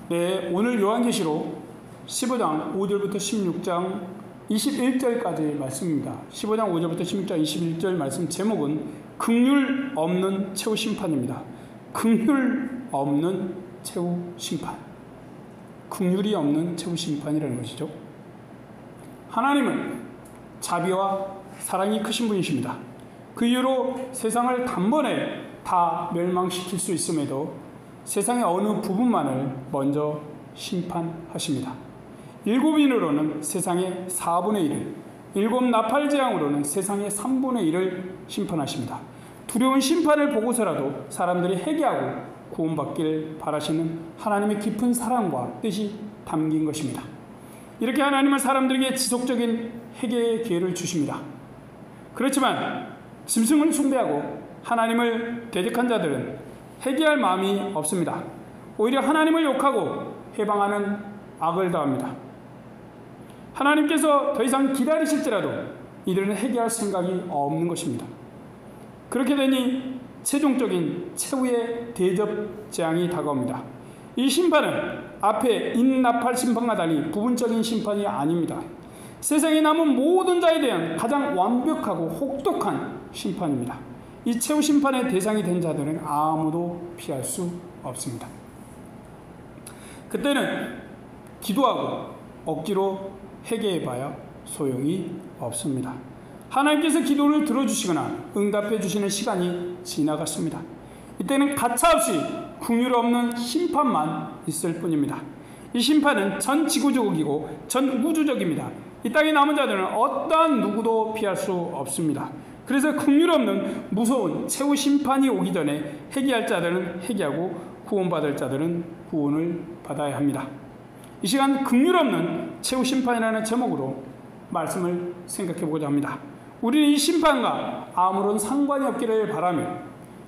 네, 오늘 요한계시록 15장 5절부터 16장 21절까지 말씀입니다. 15장 5절부터 16장 21절 말씀 제목은 긍휼 없는 최후 심판입니다. 긍휼 없는 최후 심판. 긍휼이 없는 최후 심판이라는 것이죠. 하나님은 자비와 사랑이 크신 분이십니다. 그 이유로 세상을 단번에 다 멸망시킬 수 있음에도 세상의 어느 부분만을 먼저 심판하십니다. 7인으로는 세상의 4분의 1을, 7 나팔재앙으로는 세상의 3분의 1을 심판하십니다. 두려운 심판을 보고서라도 사람들이 회개하고 구원받길 바라시는 하나님의 깊은 사랑과 뜻이 담긴 것입니다. 이렇게 하나님은 사람들에게 지속적인 회개의 기회를 주십니다. 그렇지만 짐승을 숭배하고 하나님을 대적한 자들은 회개할 마음이 없습니다. 오히려 하나님을 욕하고 해방하는 악을 더합니다. 하나님께서 더 이상 기다리실지라도 이들은 회개할 생각이 없는 것입니다. 그렇게 되니 최종적인 최후의 대접 재앙이 다가옵니다. 이 심판은 앞에 인나팔 심판과 달리 부분적인 심판이 아닙니다. 세상에 남은 모든 자에 대한 가장 완벽하고 혹독한 심판입니다. 이 최후 심판의 대상이 된 자들은 아무도 피할 수 없습니다. 그때는 기도하고 억지로 회개해봐야 소용이 없습니다. 하나님께서 기도를 들어주시거나 응답해 주시는 시간이 지나갔습니다. 이때는 가차없이 긍휼 없는 심판만 있을 뿐입니다. 이 심판은 전 지구적이고 전 우주적입니다. 이 땅에 남은 자들은 어떠한 누구도 피할 수 없습니다. 그래서 긍휼 없는 무서운 최후 심판이 오기 전에 회개할 자들은 회개하고 구원받을 자들은 구원을 받아야 합니다. 이 시간 긍휼 없는 최후 심판이라는 제목으로 말씀을 생각해 보고자 합니다. 우리는 이 심판과 아무런 상관이 없기를 바라며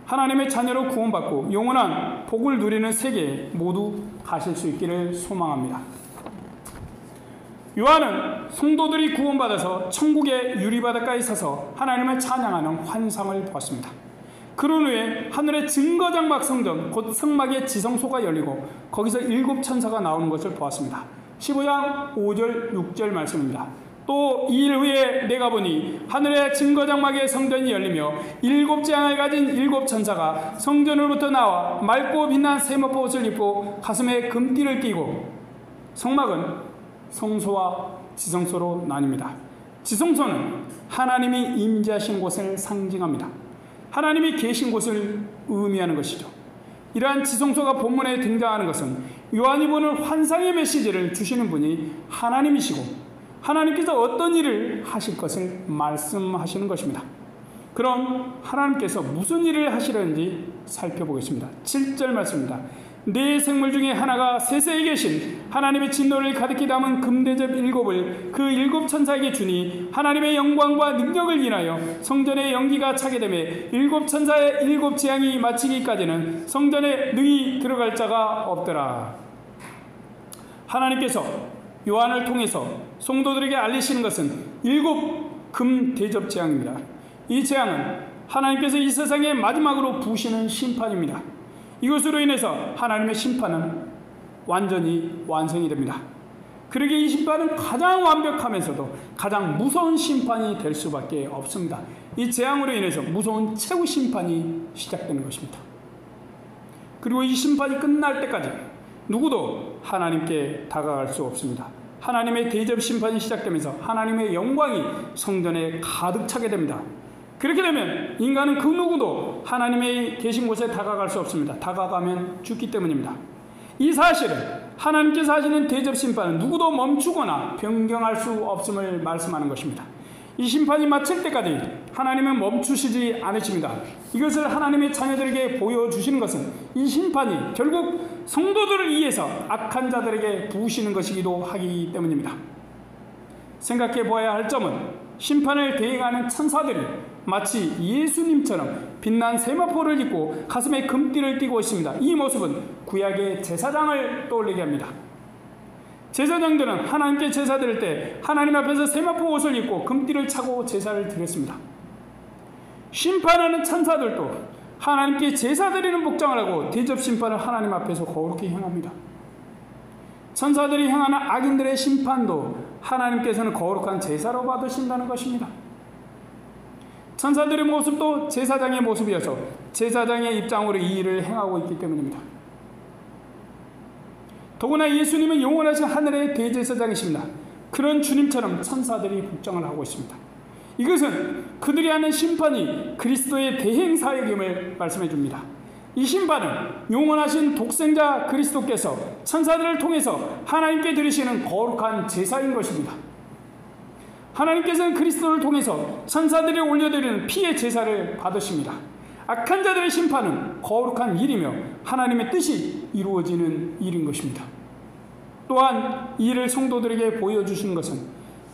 하나님의 자녀로 구원받고 영원한 복을 누리는 세계에 모두 가실 수 있기를 소망합니다. 요한은 성도들이 구원받아서 천국의 유리바닷가에 서서 하나님을 찬양하는 환상을 보았습니다. 그런 후에 하늘의 증거장막 성전 곧 성막의 지성소가 열리고 거기서 7 천사가 나오는 것을 보았습니다. 15장 5절 6절 말씀입니다. 또 2일 후에 내가 보니 하늘의 증거장막의 성전이 열리며 7 재앙을 가진 7 천사가 성전으로부터 나와 맑고 빛난 세마포 옷을 입고 가슴에 금띠를 띠고, 성막은 성소와 지성소로 나뉩니다. 지성소는 하나님이 임재하신 곳을 상징합니다. 하나님이 계신 곳을 의미하는 것이죠. 이러한 지성소가 본문에 등장하는 것은 요한이 보는 환상의 메시지를 주시는 분이 하나님이시고 하나님께서 어떤 일을 하실 것을 말씀하시는 것입니다. 그럼 하나님께서 무슨 일을 하시려는지 살펴보겠습니다. 7절 말씀입니다. 네 생물 중에 하나가 세세에 계신 하나님의 진노를 가득히 담은 금대접 7을 그 7 천사에게 주니 하나님의 영광과 능력을 인하여 성전에 연기가 차게 되매 7 천사의 7 재앙이 마치기까지는 성전에 능히 들어갈 자가 없더라. 하나님께서 요한을 통해서 성도들에게 알리시는 것은 7 금대접 재앙입니다. 이 재앙은 하나님께서 이 세상의 마지막으로 부으시는 심판입니다. 이것으로 인해서 하나님의 심판은 완전히 완성이 됩니다. 그러기에 이 심판은 가장 완벽하면서도 가장 무서운 심판이 될 수밖에 없습니다. 이 재앙으로 인해서 무서운 최후 심판이 시작되는 것입니다. 그리고 이 심판이 끝날 때까지 누구도 하나님께 다가갈 수 없습니다. 하나님의 대접 심판이 시작되면서 하나님의 영광이 성전에 가득 차게 됩니다. 그렇게 되면 인간은 그 누구도 하나님의 계신 곳에 다가갈 수 없습니다. 다가가면 죽기 때문입니다. 이 사실은 하나님께서 하시는 대접 심판은 누구도 멈추거나 변경할 수 없음을 말씀하는 것입니다. 이 심판이 마칠 때까지 하나님은 멈추시지 않으십니다. 이것을 하나님의 자녀들에게 보여주시는 것은 이 심판이 결국 성도들을 위해서 악한 자들에게 부으시는 것이기도 하기 때문입니다. 생각해 보아야 할 점은 심판을 대행하는 천사들이 마치 예수님처럼 빛난 세마포를 입고 가슴에 금띠를 띠고 있습니다. 이 모습은 구약의 제사장을 떠올리게 합니다. 제사장들은 하나님께 제사 드릴 때 하나님 앞에서 세마포 옷을 입고 금띠를 차고 제사를 드렸습니다. 심판하는 천사들도 하나님께 제사 드리는 복장을 하고 대접 심판을 하나님 앞에서 거룩히 행합니다. 천사들이 행하는 악인들의 심판도 하나님께서는 거룩한 제사로 받으신다는 것입니다. 천사들의 모습도 제사장의 모습이어서 제사장의 입장으로 이 일을 행하고 있기 때문입니다. 더구나 예수님은 영원하신 하늘의 대제사장이십니다. 그런 주님처럼 천사들이 복장을 하고 있습니다. 이것은 그들이 하는 심판이 그리스도의 대행사역임을 말씀해 줍니다. 이 심판은 영원하신 독생자 그리스도께서 천사들을 통해서 하나님께 드리시는 거룩한 제사인 것입니다. 하나님께서는 그리스도를 통해서 천사들이 올려드리는 피의 제사를 받으십니다. 악한 자들의 심판은 거룩한 일이며 하나님의 뜻이 이루어지는 일인 것입니다. 또한 이 일을 성도들에게 보여주신 것은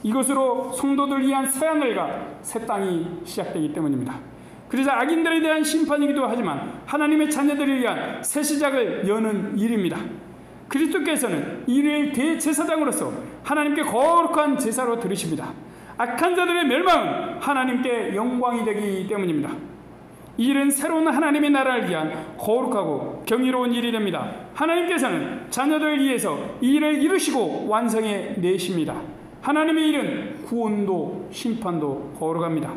이것으로 성도들을 위한 새하늘과 새 땅이 시작되기 때문입니다. 그래서 악인들에 대한 심판이기도 하지만 하나님의 자녀들을 위한 새 시작을 여는 일입니다. 그리스도께서는 이를 대제사장으로서 하나님께 거룩한 제사로 드리십니다. 악한 자들의 멸망은 하나님께 영광이 되기 때문입니다. 이 일은 새로운 하나님의 나라를 위한 거룩하고 경이로운 일이 됩니다. 하나님께서는 자녀들을 위해서 이 일을 이루시고 완성해 내십니다. 하나님의 일은 구원도 심판도 거룩합니다.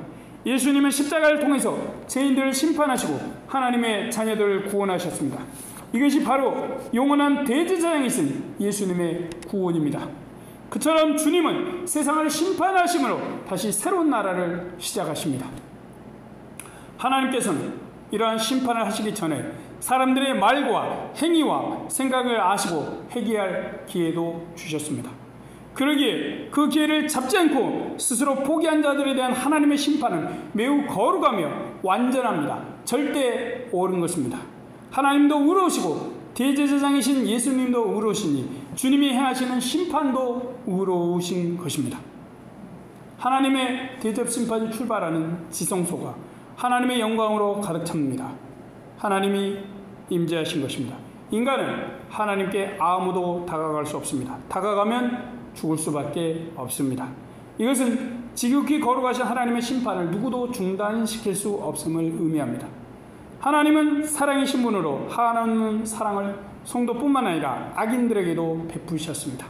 예수님은 십자가를 통해서 죄인들을 심판하시고 하나님의 자녀들을 구원하셨습니다. 이것이 바로 영원한 대제사장이신 예수님의 구원입니다. 그처럼 주님은 세상을 심판하심으로 다시 새로운 나라를 시작하십니다. 하나님께서는 이러한 심판을 하시기 전에 사람들의 말과 행위와 생각을 아시고 회개할 기회도 주셨습니다. 그러기에 그 기회를 잡지 않고 스스로 포기한 자들에 대한 하나님의 심판은 매우 거룩하며 완전합니다. 절대 옳은 것입니다. 하나님도 의로우시고 대제사장이신 예수님도 의로우시니 주님이 행하시는 심판도 의로우신 것입니다. 하나님의 대접 심판이 출발하는 지성소가 하나님의 영광으로 가득 찹니다. 하나님이 임재하신 것입니다. 인간은 하나님께 아무도 다가갈 수 없습니다. 다가가면 죽을 수밖에 없습니다. 이것은 지극히 거룩하신 하나님의 심판을 누구도 중단시킬 수 없음을 의미합니다. 하나님은 사랑이신 분으로 하나님은 사랑을 성도뿐만 아니라 악인들에게도 베푸셨습니다.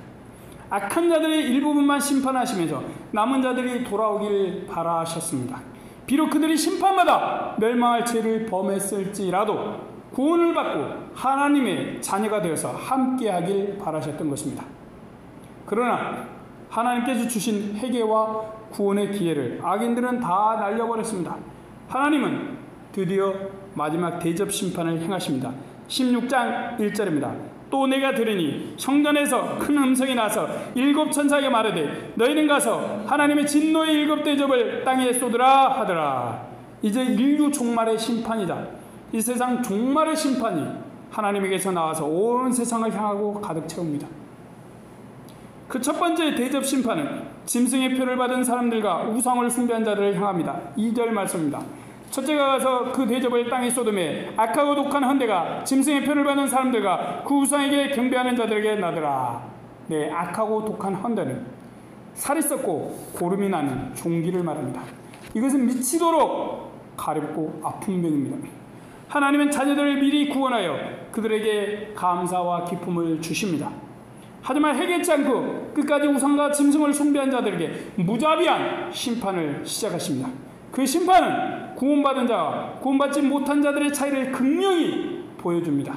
악한 자들의 일부분만 심판하시면서 남은 자들이 돌아오기를 바라셨습니다. 비록 그들이 심판마다 멸망할 죄를 범했을지라도 구원을 받고 하나님의 자녀가 되어서 함께하길 바라셨던 것입니다. 그러나 하나님께서 주신 회개와 구원의 기회를 악인들은 다 날려버렸습니다. 하나님은 드디어 마지막 대접 심판을 행하십니다. 16장 1절입니다. 또 내가 들으니 성전에서 큰 음성이 나서 7 천사에게 말하되 너희는 가서 하나님의 진노의 7 대접을 땅에 쏟으라 하더라. 이제 인류 종말의 심판이다. 이 세상 종말의 심판이 하나님에게서 나와서 온 세상을 향하고 가득 채웁니다. 그 첫 번째 대접 심판은 짐승의 표를 받은 사람들과 우상을 숭배한 자들을 향합니다. 2절 말씀입니다. 첫째가 가서 그 대접을 땅에 쏟음에 악하고 독한 헌대가 짐승의 표를 받는 사람들과 그 우상에게 경배하는 자들에게 나더라. 네, 악하고 독한 헌대는 살이 썩고 고름이 나는 종기를 말합니다. 이것은 미치도록 가렵고 아픈 병입니다. 하나님은 자녀들을 미리 구원하여 그들에게 감사와 기쁨을 주십니다. 하지만 회개치 않고 끝까지 우상과 짐승을 숭배한 자들에게 무자비한 심판을 시작하십니다. 그 심판은 구원받은 자와 구원받지 못한 자들의 차이를 극명히 보여줍니다.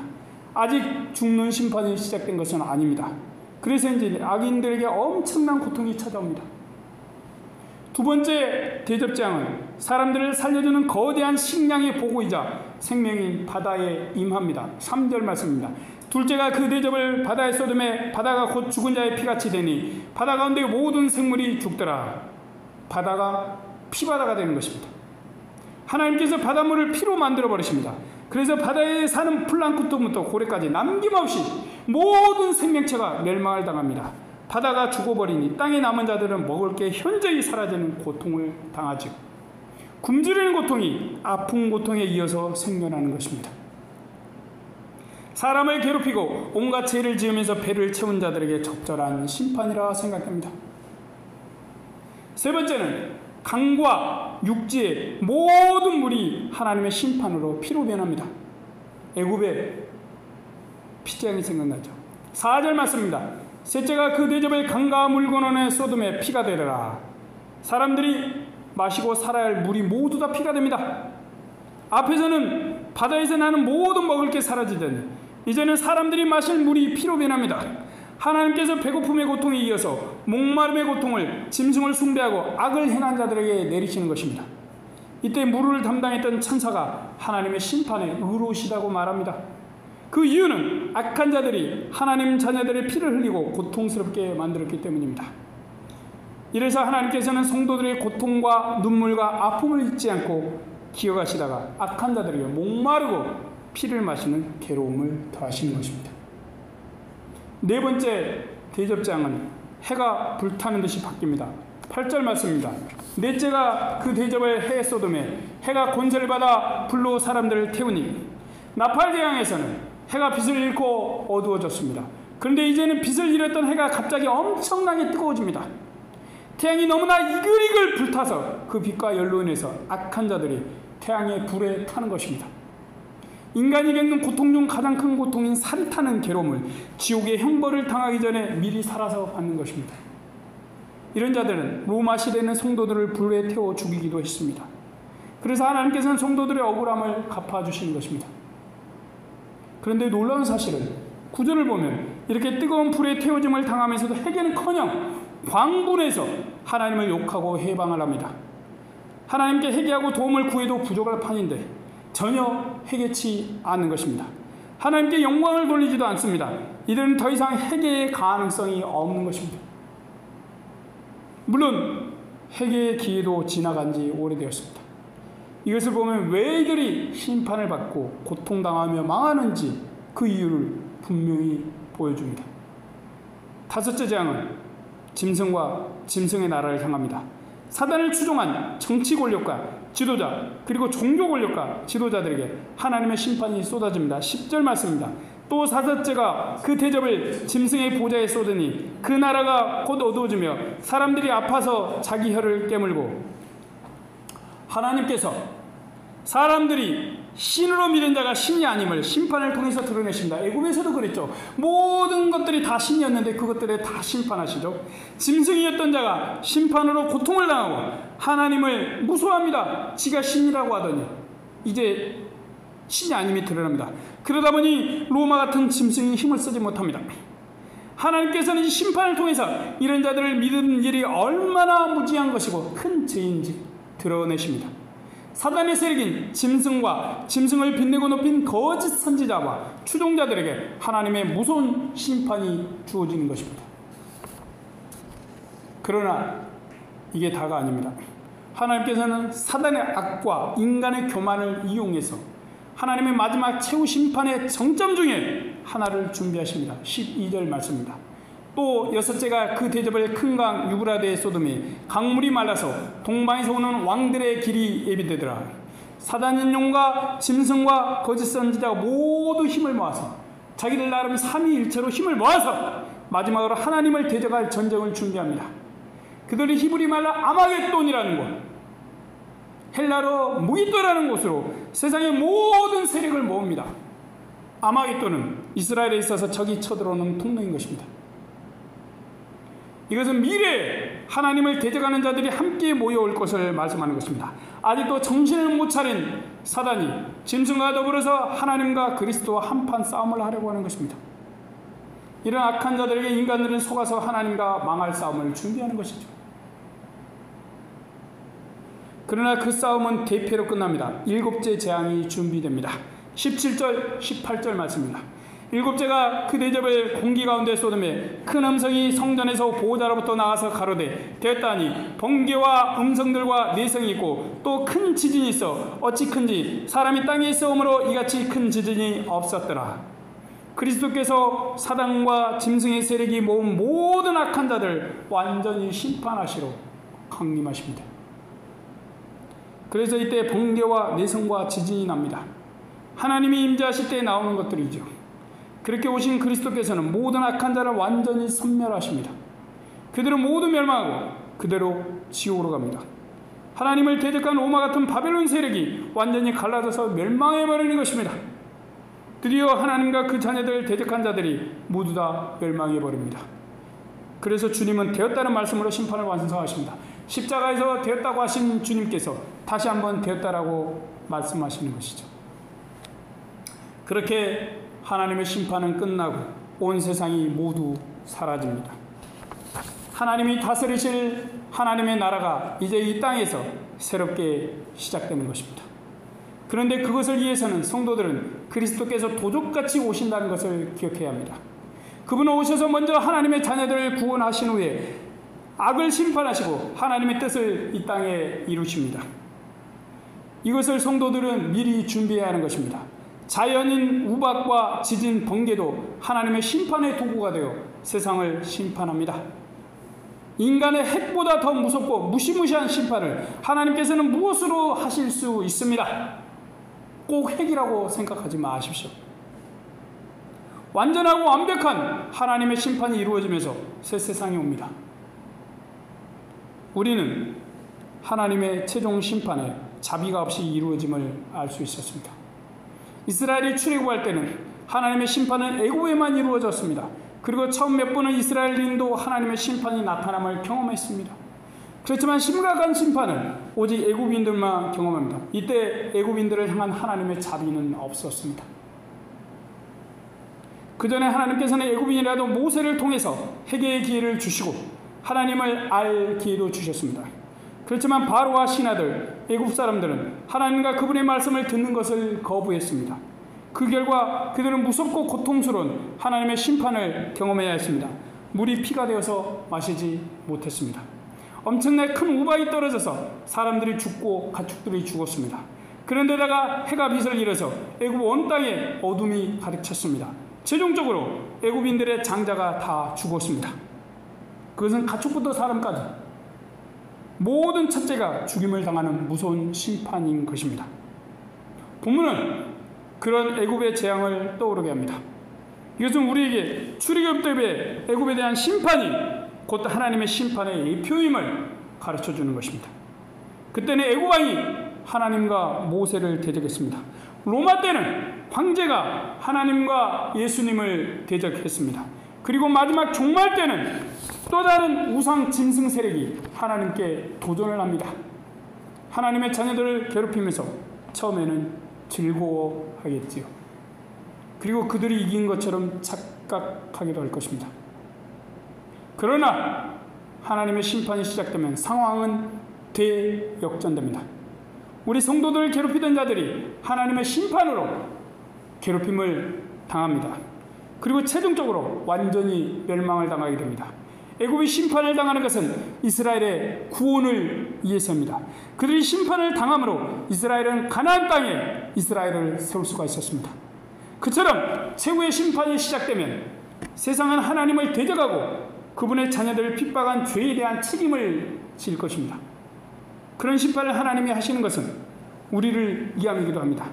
아직 죽는 심판이 시작된 것은 아닙니다. 그래서인지 악인들에게 엄청난 고통이 찾아옵니다. 두 번째 대접장은 사람들을 살려주는 거대한 식량의 보고이자 생명인 바다에 임합니다. 3절 말씀입니다. 둘째가 그 대접을 바다에 쏟음에 바다가 곧 죽은 자의 피같이 되니 바다 가운데 모든 생물이 죽더라. 바다가 피바다가 되는 것입니다. 하나님께서 바닷물을 피로 만들어 버리십니다. 그래서 바다에 사는 플랑크톤부터 고래까지 남김없이 모든 생명체가 멸망을 당합니다. 바다가 죽어버리니 땅에 남은 자들은 먹을 게 현저히 사라지는 고통을 당하죠. 굶주리는 고통이 아픈 고통에 이어서 생겨나는 것입니다. 사람을 괴롭히고 온갖 죄를 지으면서 배를 채운 자들에게 적절한 심판이라 생각됩니다. 세 번째는 강과 육지의 모든 물이 하나님의 심판으로 피로 변합니다. 애굽의 피장이 생각나죠. 4절 말씀입니다. 셋째가 그 대접을 강과 물 근원의 소돔에 피가 되리라. 사람들이 마시고 살아야 할 물이 모두 다 피가 됩니다. 앞에서는 바다에서 나는 모든 먹을 게 사라지더니 이제는 사람들이 마실 물이 피로 변합니다. 하나님께서 배고픔의 고통에 이어서 목마름의 고통을, 짐승을 숭배하고 악을 행한 자들에게 내리시는 것입니다. 이때 물을 담당했던 천사가 하나님의 심판에 의로우시다고 말합니다. 그 이유는 악한 자들이 하나님 자녀들의 피를 흘리고 고통스럽게 만들었기 때문입니다. 이래서 하나님께서는 성도들의 고통과 눈물과 아픔을 잊지 않고 기억하시다가 악한 자들에게 목마르고 피를 마시는 괴로움을 더하시는 것입니다. 네 번째 대접장은 해가 불타는 듯이 바뀝니다. 8절 말씀입니다. 넷째가 그 대접을 해 소돔에 해가 권세를 받아 불로 사람들을 태우니 나팔대왕에서는 해가 빛을 잃고 어두워졌습니다. 그런데 이제는 빛을 잃었던 해가 갑자기 엄청나게 뜨거워집니다. 태양이 너무나 이글이글 불타서 그 빛과 열로 인해서 악한 자들이 태양의 불에 타는 것입니다. 인간이 겪는 고통 중 가장 큰 고통인 살이 타는 괴로움을 지옥의 형벌을 당하기 전에 미리 살아서 받는 것입니다. 이런 자들은 로마 시대에는 성도들을 불에 태워 죽이기도 했습니다. 그래서 하나님께서는 성도들의 억울함을 갚아주시는 것입니다. 그런데 놀라운 사실은 구절을 보면 이렇게 뜨거운 불에 태워짐을 당하면서도 회개는커녕 광분해서 하나님을 욕하고 해방을 합니다. 하나님께 회개하고 도움을 구해도 부족할 판인데 전혀 회개치 않는 것입니다. 하나님께 영광을 돌리지도 않습니다. 이들은 더 이상 회개의 가능성이 없는 것입니다. 물론 회개의 기회도 지나간 지 오래되었습니다. 이것을 보면 왜 이들이 심판을 받고 고통당하며 망하는지 그 이유를 분명히 보여줍니다. 다섯째 재앙은 짐승과 짐승의 나라를 향합니다. 사단을 추종한 정치 권력과 지도자 그리고 종교 권력과 지도자들에게 하나님의 심판이 쏟아집니다. 10절 말씀입니다. 또 다섯째가 그 대접을 짐승의 보좌에 쏟으니 그 나라가 곧 어두워지며 사람들이 아파서 자기 혀를 깨물고 하나님께서 사람들이 신으로 믿은 자가 신이 아님을 심판을 통해서 드러내십니다. 애굽에서도 그랬죠. 모든 것들이 다 신이었는데 그것들에 다 심판하시죠. 짐승이었던 자가 심판으로 고통을 당하고 하나님을 무서워합니다. 지가 신이라고 하더니 이제 신이 아님이 드러납니다. 그러다 보니 로마 같은 짐승이 힘을 쓰지 못합니다. 하나님께서는 이 심판을 통해서 이런 자들을 믿는 일이 얼마나 무지한 것이고 큰 죄인지 드러내십니다. 사단의 세력인 짐승과 짐승을 빛내고 높인 거짓 선지자와 추종자들에게 하나님의 무서운 심판이 주어지는 것입니다. 그러나 이게 다가 아닙니다. 하나님께서는 사단의 악과 인간의 교만을 이용해서 하나님의 마지막 최후 심판의 정점 중에 하나를 준비하십니다. 12절 말씀입니다. 또 여섯째가 그 대접을 큰 강 유브라데에 쏟으며 강물이 말라서 동방에서 오는 왕들의 길이 예비되더라. 사단인 용과 짐승과 거짓 선지자가 모두 힘을 모아서 자기들 나름 삼위일체로 힘을 모아서 마지막으로 하나님을 대적할 전쟁을 준비합니다. 그들이 히브리 말로 아마겟돈이라는 곳, 헬라로 무기또라는 곳으로 세상의 모든 세력을 모읍니다. 아마겟돈은 이스라엘에 있어서 적이 쳐들어오는 통로인 것입니다. 이것은 미래에 하나님을 대적하는 자들이 함께 모여올 것을 말씀하는 것입니다. 아직도 정신을 못 차린 사단이 짐승과 더불어서 하나님과 그리스도와 한판 싸움을 하려고 하는 것입니다. 이런 악한 자들에게 인간들은 속아서 하나님과 망할 싸움을 준비하는 것이죠. 그러나 그 싸움은 대패로 끝납니다. 일곱째 재앙이 준비됩니다. 17절, 18절 말씀입니다. 일곱째가 그 대접을 공기 가운데 쏟으며 큰 음성이 성전에서 보호자로부터 나와서 가로되 되었다니 번개와 음성들과 내성이 있고 또 큰 지진이 있어 어찌 큰지 사람이 땅에 있어오므로 이같이 큰 지진이 없었더라. 그리스도께서 사단과 짐승의 세력이 모은 모든 악한 자들 완전히 심판하시러 강림하십니다. 그래서 이때 번개와 내성과 지진이 납니다. 하나님이 임재하실 때 나오는 것들이죠. 그렇게 오신 그리스도께서는 모든 악한 자를 완전히 섬멸하십니다. 그들은 모두 멸망하고 그대로 지옥으로 갑니다. 하나님을 대적한 로마 같은 바벨론 세력이 완전히 갈라져서 멸망해버리는 것입니다. 드디어 하나님과 그 자녀들을 대적한 자들이 모두 다 멸망해버립니다. 그래서 주님은 되었다는 말씀으로 심판을 완성하십니다. 십자가에서 되었다고 하신 주님께서 다시 한번 되었다라고 말씀하시는 것이죠. 그렇게 하나님의 심판은 끝나고 온 세상이 모두 사라집니다. 하나님이 다스리실 하나님의 나라가 이제 이 땅에서 새롭게 시작되는 것입니다. 그런데 그것을 위해서는 성도들은 그리스도께서 도적같이 오신다는 것을 기억해야 합니다. 그분은 오셔서 먼저 하나님의 자녀들을 구원하신 후에 악을 심판하시고 하나님의 뜻을 이 땅에 이루십니다. 이것을 성도들은 미리 준비해야 하는 것입니다. 자연인 우박과 지진, 번개도 하나님의 심판의 도구가 되어 세상을 심판합니다. 인간의 핵보다 더 무섭고 무시무시한 심판을 하나님께서는 무엇으로 하실 수 있습니다. 꼭 핵이라고 생각하지 마십시오. 완전하고 완벽한 하나님의 심판이 이루어지면서 새 세상이 옵니다. 우리는 하나님의 최종 심판에 자비가 없이 이루어짐을 알 수 있었습니다. 이스라엘이 출애굽할 때는 하나님의 심판은 애굽에만 이루어졌습니다. 그리고 처음 몇 번은 이스라엘인도 하나님의 심판이 나타남을 경험했습니다. 그렇지만 심각한 심판은 오직 애굽인들만 경험합니다. 이때 애굽인들을 향한 하나님의 자비는 없었습니다. 그 전에 하나님께서는 애굽인이라도 모세를 통해서 회개의 기회를 주시고 하나님을 알 기회도 주셨습니다. 그렇지만 바로와 신하들, 애굽 사람들은 하나님과 그분의 말씀을 듣는 것을 거부했습니다. 그 결과 그들은 무섭고 고통스러운 하나님의 심판을 경험해야 했습니다. 물이 피가 되어서 마시지 못했습니다. 엄청나게 큰 우박이 떨어져서 사람들이 죽고 가축들이 죽었습니다. 그런데다가 해가 빛을 잃어서 애굽 온 땅에 어둠이 가득 찼습니다. 최종적으로 애굽인들의 장자가 다 죽었습니다. 그것은 가축부터 사람까지 모든 첫째가 죽임을 당하는 무서운 심판인 것입니다. 본문은 그런 애굽의 재앙을 떠오르게 합니다. 이것은 우리에게 출애굽 때의 애굽에 대한 심판이 곧 하나님의 심판의 예표임을 가르쳐주는 것입니다. 그때는 애굽 왕이 하나님과 모세를 대적했습니다. 로마 때는 황제가 하나님과 예수님을 대적했습니다. 그리고 마지막 종말 때는 또 다른 우상 짐승 세력이 하나님께 도전을 합니다. 하나님의 자녀들을 괴롭히면서 처음에는 즐거워하겠지요. 그리고 그들이 이긴 것처럼 착각하기도 할 것입니다. 그러나 하나님의 심판이 시작되면 상황은 대역전됩니다. 우리 성도들을 괴롭히던 자들이 하나님의 심판으로 괴롭힘을 당합니다. 그리고 최종적으로 완전히 멸망을 당하게 됩니다. 애굽이 심판을 당하는 것은 이스라엘의 구원을 위해서입니다. 그들이 심판을 당함으로 이스라엘은 가나안 땅에 이스라엘을 세울 수가 있었습니다. 그처럼 최후의 심판이 시작되면 세상은 하나님을 대적하고 그분의 자녀들을 핍박한 죄에 대한 책임을 질 것입니다. 그런 심판을 하나님이 하시는 것은 우리를 위함이기도 합니다.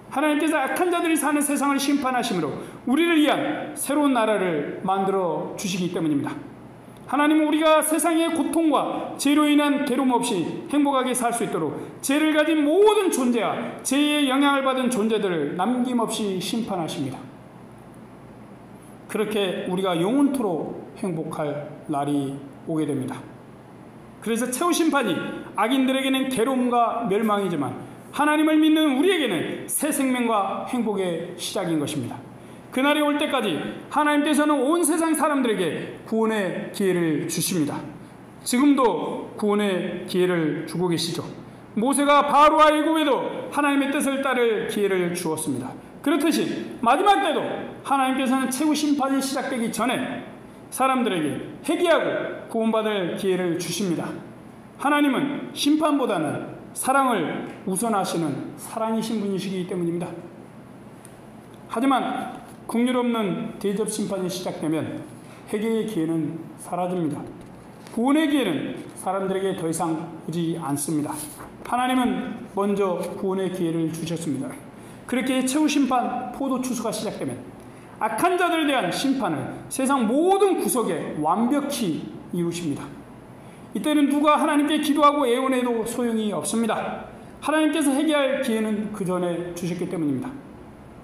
하나님께서 악한 자들이 사는 세상을 심판하심으로 우리를 위한 새로운 나라를 만들어 주시기 때문입니다. 하나님은 우리가 세상의 고통과 죄로 인한 괴로움 없이 행복하게 살 수 있도록 죄를 가진 모든 존재와 죄의 영향을 받은 존재들을 남김없이 심판하십니다. 그렇게 우리가 영원토록 행복할 날이 오게 됩니다. 그래서 최후 심판이 악인들에게는 괴로움과 멸망이지만 하나님을 믿는 우리에게는 새 생명과 행복의 시작인 것입니다. 그날이 올 때까지 하나님께서는 온 세상 사람들에게 구원의 기회를 주십니다. 지금도 구원의 기회를 주고 계시죠. 모세가 바로와 애굽에도 하나님의 뜻을 따를 기회를 주었습니다. 그렇듯이 마지막 때도 하나님께서는 최후 심판이 시작되기 전에 사람들에게 회개하고 구원받을 기회를 주십니다. 하나님은 심판보다는 사랑을 우선하시는 사랑이신 분이시기 때문입니다. 하지만 긍휼 없는 대접 심판이 시작되면 회개의 기회는 사라집니다. 구원의 기회는 사람들에게 더 이상 오지 않습니다. 하나님은 먼저 구원의 기회를 주셨습니다. 그렇게 최후 심판 포도 추수가 시작되면 악한 자들에 대한 심판을 세상 모든 구석에 완벽히 이루십니다. 이때는 누가 하나님께 기도하고 애원해도 소용이 없습니다. 하나님께서 회개할 기회는 그 전에 주셨기 때문입니다.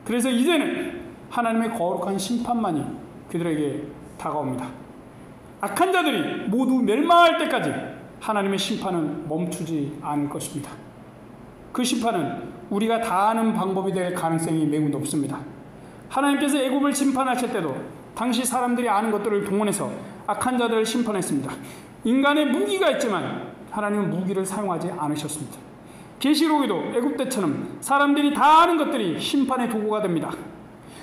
그래서 이제는 하나님의 거룩한 심판만이 그들에게 다가옵니다. 악한 자들이 모두 멸망할 때까지 하나님의 심판은 멈추지 않을 것입니다. 그 심판은 우리가 다 아는 방법이 될 가능성이 매우 높습니다. 하나님께서 애굽을 심판하실 때도 당시 사람들이 아는 것들을 동원해서 악한 자들을 심판했습니다. 인간의 무기가 있지만 하나님은 무기를 사용하지 않으셨습니다. 계시록에도 애굽 때처럼 사람들이 다 아는 것들이 심판의 도구가 됩니다.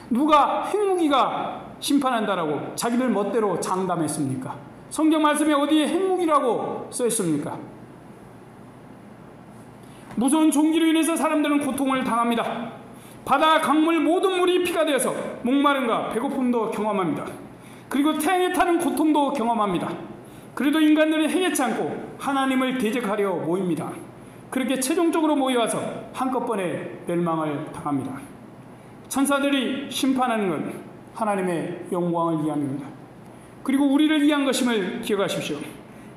누가 핵무기가 심판한다라고 자기들 멋대로 장담했습니까? 성경 말씀에 어디에 핵무기라고 써 있습니까? 무서운 종기로 인해서 사람들은 고통을 당합니다. 바다, 강물 모든 물이 피가 되어서 목마름과 배고픔도 경험합니다. 그리고 태양에 타는 고통도 경험합니다. 그래도 인간들은 해결치 않고 하나님을 대적하려 모입니다. 그렇게 최종적으로 모여와서 한꺼번에 멸망을 당합니다. 천사들이 심판하는 건 하나님의 영광을 위함입니다. 그리고 우리를 위한 것임을 기억하십시오.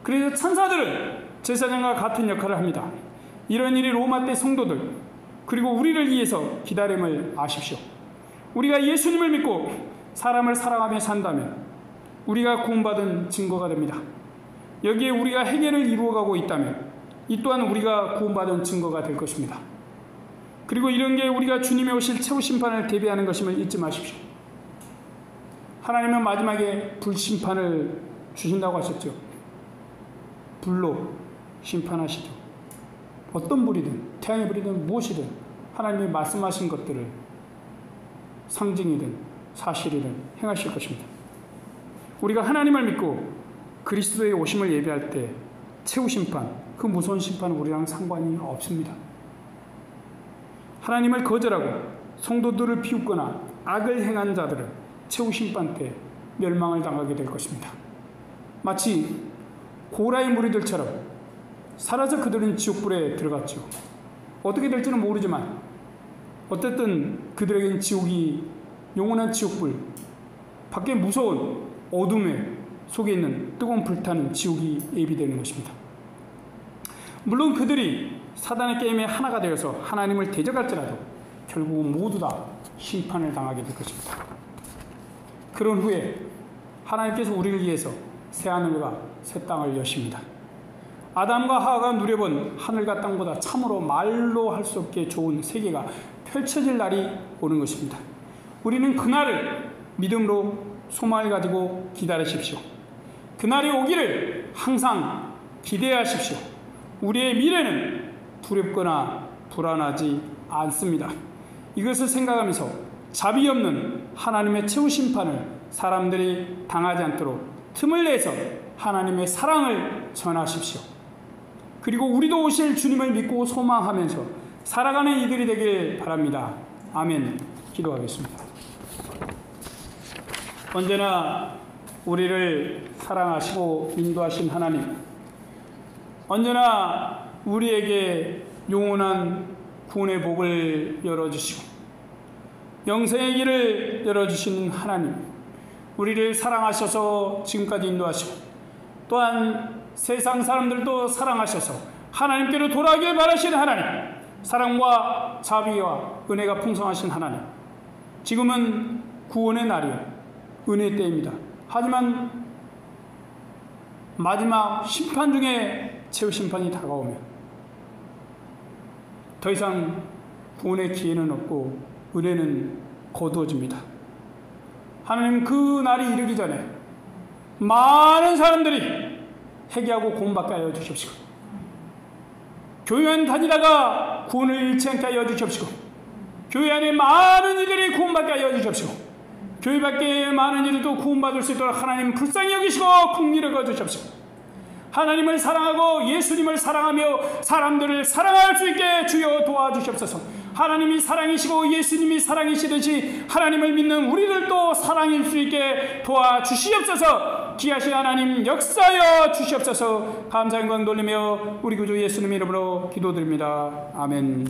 그래서 천사들은 제사장과 같은 역할을 합니다. 이런 일이 로마 때 성도들 그리고 우리를 위해서 기다림을 아십시오. 우리가 예수님을 믿고 사람을 사랑하며 산다면 우리가 구원받은 증거가 됩니다. 여기에 우리가 해결을 이루어가고 있다면 이 또한 우리가 구원받은 증거가 될 것입니다. 그리고 이런 게 우리가 주님의 오실 최후 심판을 대비하는 것임을 잊지 마십시오. 하나님은 마지막에 불심판을 주신다고 하셨죠. 불로 심판하시죠. 어떤 불이든 태양의 불이든 무엇이든 하나님이 말씀하신 것들을 상징이든 사실이든 행하실 것입니다. 우리가 하나님을 믿고 그리스도의 오심을 예비할 때 최후 심판, 그 무서운 심판은 우리랑 상관이 없습니다. 하나님을 거절하고 성도들을 비웃거나 악을 행한 자들은 최후 심판 때 멸망을 당하게 될 것입니다. 마치 고라의 무리들처럼 살아서 그들은 지옥불에 들어갔죠. 어떻게 될지는 모르지만 어쨌든 그들에겐 지옥이 영원한 지옥불, 밖에 무서운 어둠에 속에 있는 뜨거운 불타는 지옥이 예비되는 것입니다. 물론 그들이 사단의 게임에 하나가 되어서 하나님을 대적할지라도 결국은 모두 다 심판을 당하게 될 것입니다. 그런 후에 하나님께서 우리를 위해서 새 하늘과 새 땅을 여십니다. 아담과 하와가 누려본 하늘과 땅보다 참으로 말로 할 수 없게 좋은 세계가 펼쳐질 날이 오는 것입니다. 우리는 그날을 믿음으로 소망을 가지고 기다리십시오. 그날이 오기를 항상 기대하십시오. 우리의 미래는 두렵거나 불안하지 않습니다. 이것을 생각하면서 자비 없는 하나님의 최후 심판을 사람들이 당하지 않도록 틈을 내서 하나님의 사랑을 전하십시오. 그리고 우리도 오실 주님을 믿고 소망하면서 살아가는 이들이 되길 바랍니다. 아멘. 기도하겠습니다. 언제나 우리를 사랑하시고 인도하신 하나님, 언제나 우리에게 영원한 구원의 복을 열어주시고 영생의 길을 열어주신 하나님, 우리를 사랑하셔서 지금까지 인도하시고 또한 세상 사람들도 사랑하셔서 하나님께로 돌아가길 바라시는 하나님, 사랑과 자비와 은혜가 풍성하신 하나님, 지금은 구원의 날이요 은혜의 때입니다. 하지만 마지막 심판 중에 최후 심판이 다가오면 더 이상 구원의 기회는 없고 은혜는 거두어집니다. 하나님, 그 날이 이르기 전에 많은 사람들이 회개하고 구원받게 하여 주십시오. 교회 안 다니다가 구원을 잃지 않게 하여 주십시오. 교회 안에 많은 이들이 구원받게 하여 주십시오. 교회 밖에 많은 이들도 구원받을 수 있도록 하나님 불쌍히 여기시고 긍휼히 여겨 주십시오. 하나님을 사랑하고 예수님을 사랑하며 사람들을 사랑할 수 있게 주여 도와주시옵소서. 하나님이 사랑이시고 예수님이 사랑이시듯이 하나님을 믿는 우리들도 사랑일 수 있게 도와주시옵소서. 귀하신 하나님 역사하여 주시옵소서. 감사 영광 돌리며 우리 구주 예수님 이름으로 기도드립니다. 아멘.